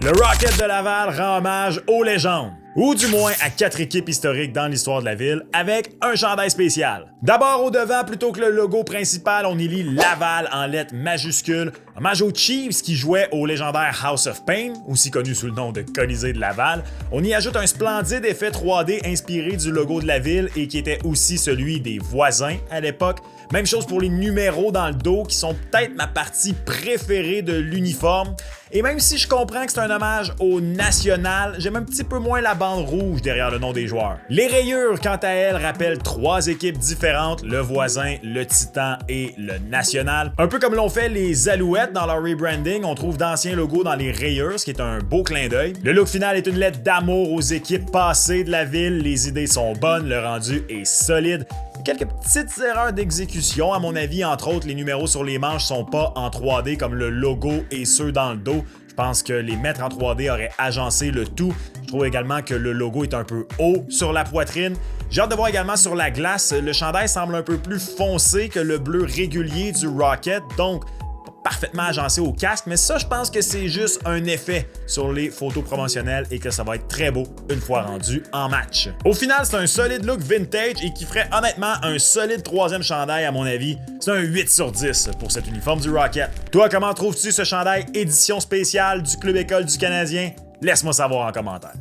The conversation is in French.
Le Rocket de Laval rend hommage aux légendes, ou du moins à 4 équipes historiques dans l'histoire de la ville, avec un chandail spécial. D'abord au devant, plutôt que le logo principal, on y lit Laval en lettres majuscules, hommage aux Chiefs qui jouaient au légendaire House of Pain, aussi connu sous le nom de Colisée de Laval. On y ajoute un splendide effet 3D inspiré du logo de la ville et qui était aussi celui des voisins à l'époque. Même chose pour les numéros dans le dos qui sont peut-être ma partie préférée de l'uniforme. Et même si je comprends que c'est un hommage au national, j'aime un petit peu moins la bande rouge derrière le nom des joueurs. Les rayures, quant à elles, rappellent 3 équipes différentes, le voisin, le Titan et le national. Un peu comme l'ont fait les Alouettes dans leur rebranding, on trouve d'anciens logos dans les rayures, ce qui est un beau clin d'œil. Le look final est une lettre d'amour aux équipes passées de la ville, les idées sont bonnes, le rendu est solide. Quelques petites erreurs d'exécution, à mon avis, entre autres, les numéros sur les manches sont pas en 3D comme le logo et ceux dans le dos. Je pense que les mettre en 3D aurait agencé le tout. Je trouve également que le logo est un peu haut sur la poitrine. J'ai hâte de voir également sur la glace, le chandail semble un peu plus foncé que le bleu régulier du Rocket, donc parfaitement agencé au casque, mais ça, je pense que c'est juste un effet sur les photos promotionnelles et que ça va être très beau une fois rendu en match. Au final, c'est un solide look vintage et qui ferait honnêtement un solide 3e chandail à mon avis. C'est un 8 sur 10 pour cet uniforme du Rocket. Toi, comment trouves-tu ce chandail édition spéciale du Club École du Canadien? Laisse-moi savoir en commentaire.